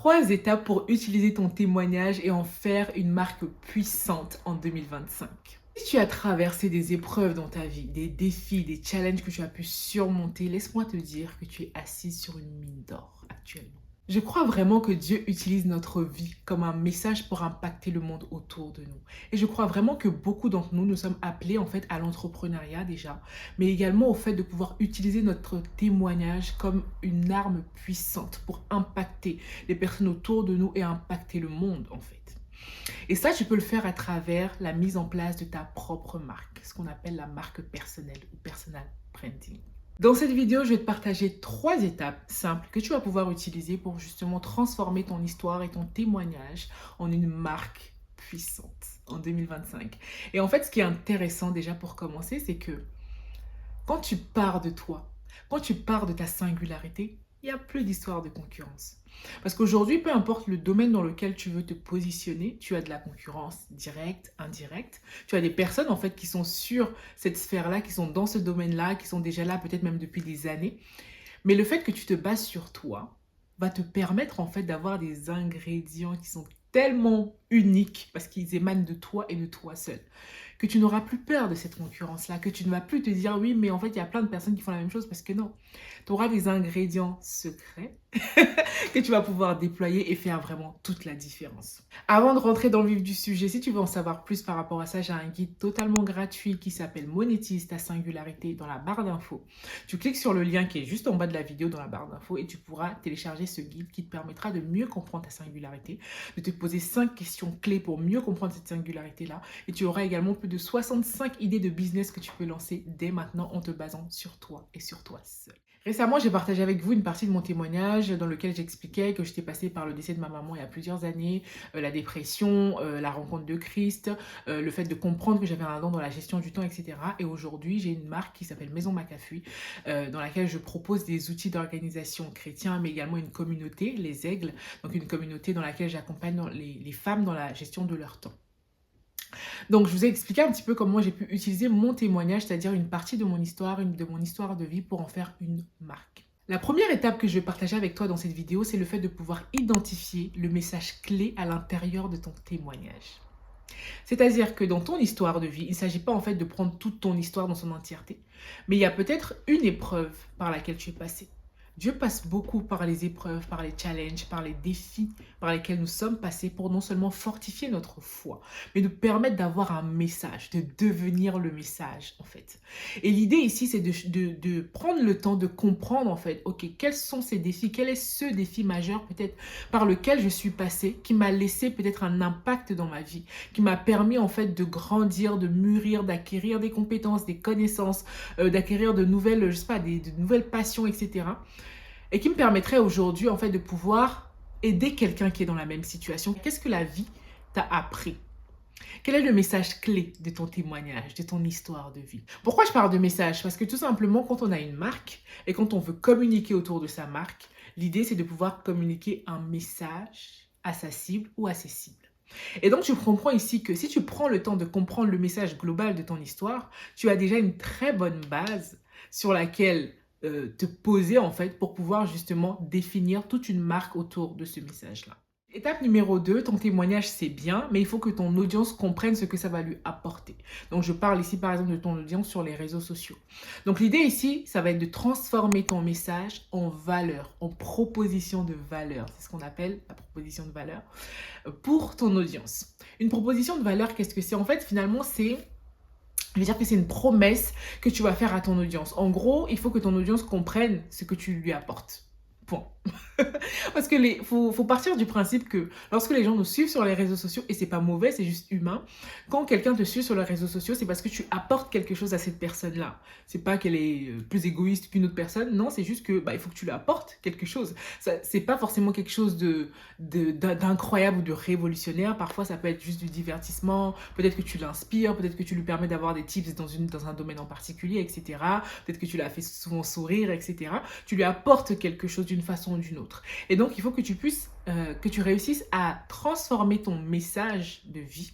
3 étapes pour utiliser ton témoignage et en faire une marque puissante en 2025. Si tu as traversé des épreuves dans ta vie, des défis, des challenges que tu as pu surmonter, laisse-moi te dire que tu es assise sur une mine d'or actuellement. Je crois vraiment que Dieu utilise notre vie comme un message pour impacter le monde autour de nous. Et je crois vraiment que beaucoup d'entre nous, nous sommes appelés en fait à l'entrepreneuriat déjà, mais également au fait de pouvoir utiliser notre témoignage comme une arme puissante pour impacter les personnes autour de nous et impacter le monde en fait. Et ça, tu peux le faire à travers la mise en place de ta propre marque, ce qu'on appelle la marque personnelle ou personal branding. Dans cette vidéo, je vais te partager 3 étapes simples que tu vas pouvoir utiliser pour justement transformer ton histoire et ton témoignage en une marque puissante en 2025. Et en fait, ce qui est intéressant déjà pour commencer, c'est que quand tu pars de toi, quand tu pars de ta singularité, il n'y a plus d'histoire de concurrence. Parce qu'aujourd'hui, peu importe le domaine dans lequel tu veux te positionner, tu as de la concurrence directe, indirecte. Tu as des personnes en fait qui sont sur cette sphère-là, qui sont dans ce domaine-là, qui sont déjà là peut-être même depuis des années. Mais le fait que tu te bases sur toi va te permettre en fait d'avoir des ingrédients qui sont tellement uniques parce qu'ils émanent de toi et de toi seul, que tu n'auras plus peur de cette concurrence-là, que tu ne vas plus te dire oui, mais en fait, il y a plein de personnes qui font la même chose parce que non. Tu auras des ingrédients secrets que tu vas pouvoir déployer et faire vraiment toute la différence. Avant de rentrer dans le vif du sujet, si tu veux en savoir plus par rapport à ça, j'ai un guide totalement gratuit qui s'appelle Monétise ta singularité dans la barre d'infos. Tu cliques sur le lien qui est juste en bas de la vidéo dans la barre d'infos et tu pourras télécharger ce guide qui te permettra de mieux comprendre ta singularité, de te poser 5 questions clés pour mieux comprendre cette singularité-là et tu auras également plus de 65 idées de business que tu peux lancer dès maintenant en te basant sur toi et sur toi seul. Récemment, j'ai partagé avec vous une partie de mon témoignage dans lequel j'expliquais que j'étais passée par le décès de ma maman il y a plusieurs années, la dépression, la rencontre de Christ, le fait de comprendre que j'avais un don dans la gestion du temps, etc. Et aujourd'hui, j'ai une marque qui s'appelle Maison Macafui, dans laquelle je propose des outils d'organisation chrétiens, mais également une communauté, les Aigles, donc une communauté dans laquelle j'accompagne les femmes dans la gestion de leur temps. Donc, je vous ai expliqué un petit peu comment j'ai pu utiliser mon témoignage, c'est-à-dire une partie de mon histoire, de mon histoire de vie pour en faire une marque. La première étape que je vais partager avec toi dans cette vidéo, c'est le fait de pouvoir identifier le message clé à l'intérieur de ton témoignage. C'est-à-dire que dans ton histoire de vie, il ne s'agit pas en fait de prendre toute ton histoire dans son entièreté, mais il y a peut-être une épreuve par laquelle tu es passé. Dieu passe beaucoup par les épreuves, par les challenges, par les défis par lesquels nous sommes passés pour non seulement fortifier notre foi, mais nous permettre d'avoir un message, de devenir le message en fait. Et l'idée ici, c'est de prendre le temps de comprendre en fait, ok, quels sont ces défis, quel est ce défi majeur peut-être par lequel je suis passée, qui m'a laissé peut-être un impact dans ma vie, qui m'a permis en fait de grandir, de mûrir, d'acquérir des compétences, des connaissances, d'acquérir de nouvelles, je sais pas, de nouvelles passions, etc. Et qui me permettrait aujourd'hui en fait de pouvoir aider quelqu'un qui est dans la même situation. Qu'est-ce que la vie t'a appris? Quel est le message clé de ton témoignage, de ton histoire de vie? Pourquoi je parle de message? Parce que tout simplement, quand on a une marque et quand on veut communiquer autour de sa marque, l'idée c'est de pouvoir communiquer un message à sa cible ou à ses cibles. Et donc, tu comprends ici que si tu prends le temps de comprendre le message global de ton histoire, tu as déjà une très bonne base sur laquelle te poser en fait pour pouvoir justement définir toute une marque autour de ce message-là. Étape numéro 2, ton témoignage c'est bien, mais il faut que ton audience comprenne ce que ça va lui apporter. Donc je parle ici par exemple de ton audience sur les réseaux sociaux. Donc l'idée ici, ça va être de transformer ton message en valeur, en proposition de valeur. C'est ce qu'on appelle la proposition de valeur pour ton audience. Une proposition de valeur, qu'est-ce que c'est? En fait, finalement, je veux dire que c'est une promesse que tu vas faire à ton audience. En gros, il faut que ton audience comprenne ce que tu lui apportes. Point. Parce que faut partir du principe que lorsque les gens nous suivent sur les réseaux sociaux, et c'est pas mauvais, c'est juste humain, quand quelqu'un te suit sur les réseaux sociaux, c'est parce que tu apportes quelque chose à cette personne-là. C'est pas qu'elle est plus égoïste qu'une autre personne, non, c'est juste que il faut que tu lui apportes quelque chose. C'est pas forcément quelque chose d'incroyable ou de révolutionnaire. Parfois, ça peut être juste du divertissement. Peut-être que tu l'inspires, peut-être que tu lui permets d'avoir des tips dans un domaine en particulier, etc. Peut-être que tu l'as fait souvent sourire, etc. Tu lui apportes quelque chose d'une façon ou d'une autre. Et donc, il faut que tu réussisses à transformer ton message de vie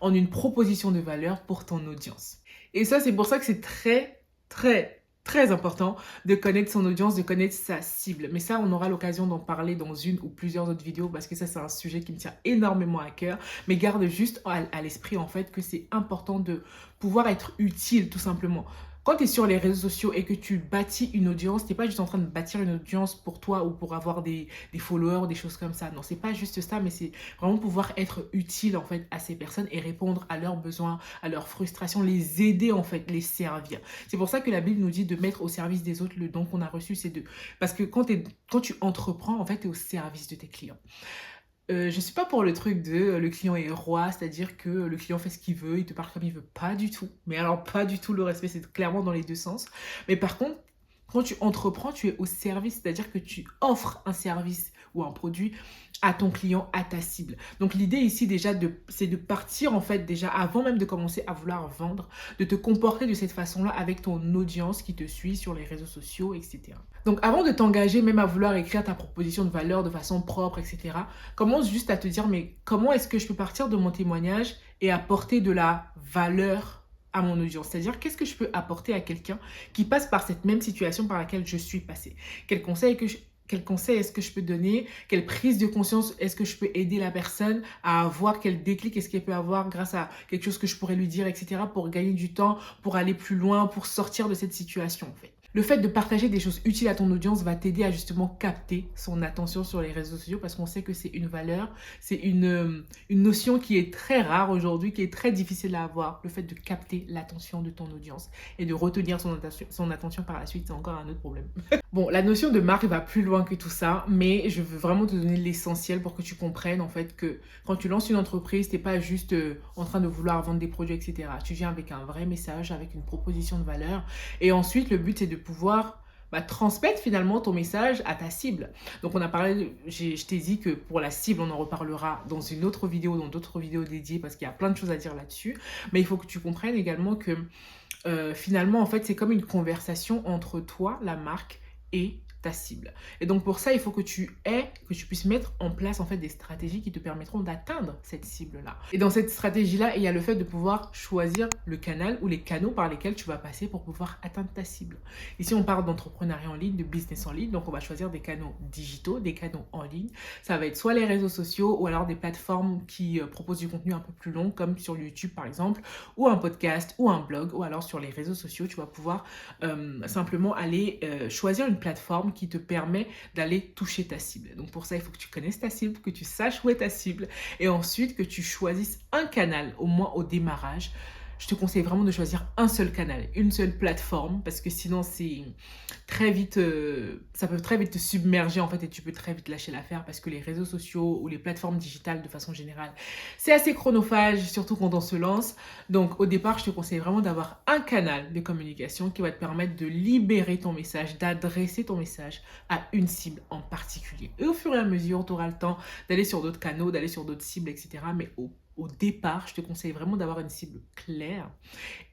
en une proposition de valeur pour ton audience. Et ça, c'est pour ça que c'est très, très très important de connaître son audience, de connaître sa cible. Mais ça, on aura l'occasion d'en parler dans une ou plusieurs autres vidéos parce que ça, c'est un sujet qui me tient énormément à cœur. Mais garde juste à l'esprit, en fait, que c'est important de pouvoir être utile, tout simplement. Quand tu es sur les réseaux sociaux et que tu bâtis une audience, tu n'es pas juste en train de bâtir une audience pour toi ou pour avoir des followers, des choses comme ça. Non, c'est pas juste ça, mais c'est vraiment pouvoir être utile, en fait, à ces personnes et répondre à leurs besoins, à leurs frustrations, les aider, en fait, les servir. C'est pour ça que la Bible nous dit de mettre au service des autres le don qu'on a reçu. C'est de... Parce que quand tu entreprends, en fait, tu es au service de tes clients. Je suis pas pour le truc de le client est roi, c'est-à-dire que le client fait ce qu'il veut, il te parle comme il veut. Pas du tout. Mais alors, pas du tout le respect, c'est clairement dans les deux sens. Mais par contre, quand tu entreprends, tu es au service, c'est-à-dire que tu offres un service ou un produit à ton client, à ta cible. Donc l'idée ici déjà, c'est de partir en fait déjà avant même de commencer à vouloir vendre, de te comporter de cette façon-là avec ton audience qui te suit sur les réseaux sociaux, etc. Donc avant de t'engager même à vouloir écrire ta proposition de valeur de façon propre, etc., commence juste à te dire, mais comment est-ce que je peux partir de mon témoignage et apporter de la valeur à mon audience? C'est-à-dire, qu'est-ce que je peux apporter à quelqu'un qui passe par cette même situation par laquelle je suis passée? Quel conseil est-ce que je peux donner? Quelle prise de conscience est-ce que je peux aider la personne à avoir? Quel déclic est-ce qu'elle peut avoir grâce à quelque chose que je pourrais lui dire, etc. pour gagner du temps, pour aller plus loin, pour sortir de cette situation, en fait. Le fait de partager des choses utiles à ton audience va t'aider à justement capter son attention sur les réseaux sociaux parce qu'on sait que c'est une valeur, c'est une notion qui est très rare aujourd'hui, qui est très difficile à avoir. Le fait de capter l'attention de ton audience et de retenir son attention par la suite, c'est encore un autre problème. Bon, la notion de marque va plus loin que tout ça, mais je veux vraiment te donner l'essentiel pour que tu comprennes en fait que quand tu lances une entreprise, t'es pas juste en train de vouloir vendre des produits, etc. Tu viens avec un vrai message, avec une proposition de valeur. Et ensuite, le but, c'est de pouvoir transmettre finalement ton message à ta cible. Donc, on a parlé, je t'ai dit que pour la cible, on en reparlera dans une autre vidéo, dans d'autres vidéos dédiées, parce qu'il y a plein de choses à dire là-dessus. Mais il faut que tu comprennes également que finalement, en fait, c'est comme une conversation entre toi, la marque, et ta cible. Et donc pour ça, il faut que tu puisses mettre en place en fait des stratégies qui te permettront d'atteindre cette cible-là. Et dans cette stratégie-là, il y a le fait de pouvoir choisir le canal ou les canaux par lesquels tu vas passer pour pouvoir atteindre ta cible. Ici, on parle d'entrepreneuriat en ligne, de business en ligne, donc on va choisir des canaux digitaux, des canaux en ligne. Ça va être soit les réseaux sociaux ou alors des plateformes qui proposent du contenu un peu plus long, comme sur YouTube par exemple, ou un podcast ou un blog, ou alors sur les réseaux sociaux, tu vas pouvoir simplement aller choisir une plateforme qui te permet d'aller toucher ta cible. Donc pour ça, il faut que tu connaisses ta cible, que tu saches où est ta cible et ensuite que tu choisisses un canal, au moins au démarrage. Je te conseille vraiment de choisir un seul canal, une seule plateforme, parce que sinon c'est très vite, ça peut très vite te submerger en fait et tu peux très vite lâcher l'affaire parce que les réseaux sociaux ou les plateformes digitales de façon générale, c'est assez chronophage, surtout quand on se lance. Donc au départ, je te conseille vraiment d'avoir un canal de communication qui va te permettre de libérer ton message, d'adresser ton message à une cible en particulier. Et au fur et à mesure, tu auras le temps d'aller sur d'autres canaux, d'aller sur d'autres cibles, etc. Mais au départ, je te conseille vraiment d'avoir une cible claire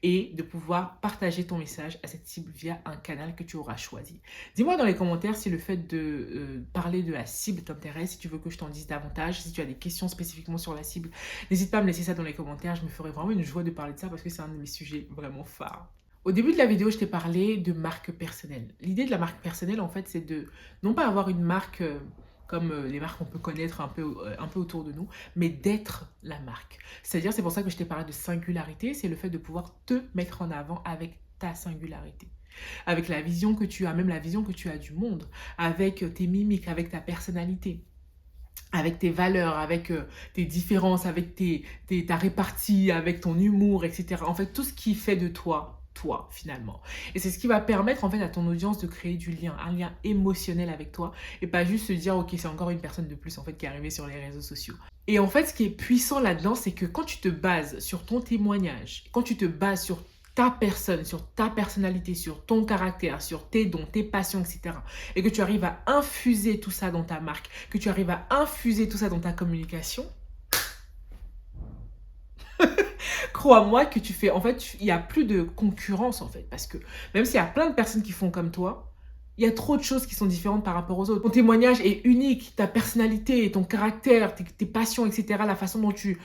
et de pouvoir partager ton message à cette cible via un canal que tu auras choisi. Dis-moi dans les commentaires si le fait de parler de la cible t'intéresse, si tu veux que je t'en dise davantage, si tu as des questions spécifiquement sur la cible, n'hésite pas à me laisser ça dans les commentaires, je me ferai vraiment une joie de parler de ça parce que c'est un de mes sujets vraiment phares. Au début de la vidéo, je t'ai parlé de marque personnelle. L'idée de la marque personnelle, en fait, c'est de non pas avoir une marque comme les marques qu'on peut connaître un peu autour de nous, mais d'être la marque. C'est-à-dire, c'est pour ça que je t'ai parlé de singularité, c'est le fait de pouvoir te mettre en avant avec ta singularité. Avec la vision que tu as, même la vision que tu as du monde, avec tes mimiques, avec ta personnalité, avec tes valeurs, avec tes différences, avec ta répartie, avec ton humour, etc. En fait, tout ce qui fait de toi finalement. Et c'est ce qui va permettre en fait à ton audience de créer du lien, un lien émotionnel avec toi et pas juste se dire ok, c'est encore une personne de plus en fait qui est arrivée sur les réseaux sociaux. Et en fait, ce qui est puissant là-dedans, c'est que quand tu te bases sur ton témoignage, quand tu te bases sur ta personne, sur ta personnalité, sur ton caractère, sur tes dons, tes passions, etc. Et que tu arrives à infuser tout ça dans ta marque, que tu arrives à infuser tout ça dans ta communication, crois-moi que tu fais, en fait, il n'y a plus de concurrence, en fait, parce que même s'il y a plein de personnes qui font comme toi, Il y a trop de choses qui sont différentes par rapport aux autres. Ton témoignage est unique, ta personnalité, ton caractère, tes passions, etc., la façon dont tu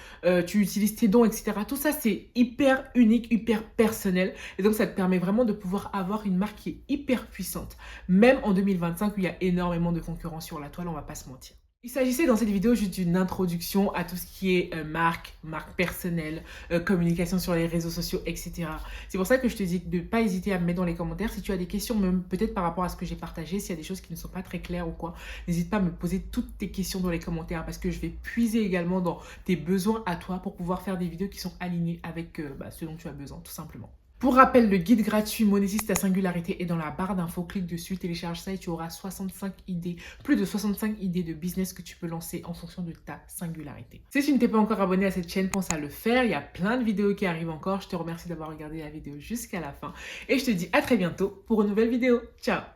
utilises tes dons, etc. Tout ça, c'est hyper unique, hyper personnel. Et donc, ça te permet vraiment de pouvoir avoir une marque qui est hyper puissante. Même en 2025, où il y a énormément de concurrence sur la toile, on va pas se mentir. Il s'agissait dans cette vidéo juste d'une introduction à tout ce qui est marque personnelle, communication sur les réseaux sociaux, etc. C'est pour ça que je te dis de ne pas hésiter à me mettre dans les commentaires si tu as des questions, même peut-être par rapport à ce que j'ai partagé, s'il y a des choses qui ne sont pas très claires ou quoi. N'hésite pas à me poser toutes tes questions dans les commentaires parce que je vais puiser également dans tes besoins à toi pour pouvoir faire des vidéos qui sont alignées avec ce dont tu as besoin, tout simplement. Pour rappel, le guide gratuit Monétise ta singularité est dans la barre d'infos. Clique dessus, télécharge ça et tu auras 65 idées, plus de 65 idées de business que tu peux lancer en fonction de ta singularité. Si tu ne t'es pas encore abonné à cette chaîne, pense à le faire. Il y a plein de vidéos qui arrivent encore. Je te remercie d'avoir regardé la vidéo jusqu'à la fin et je te dis à très bientôt pour une nouvelle vidéo. Ciao!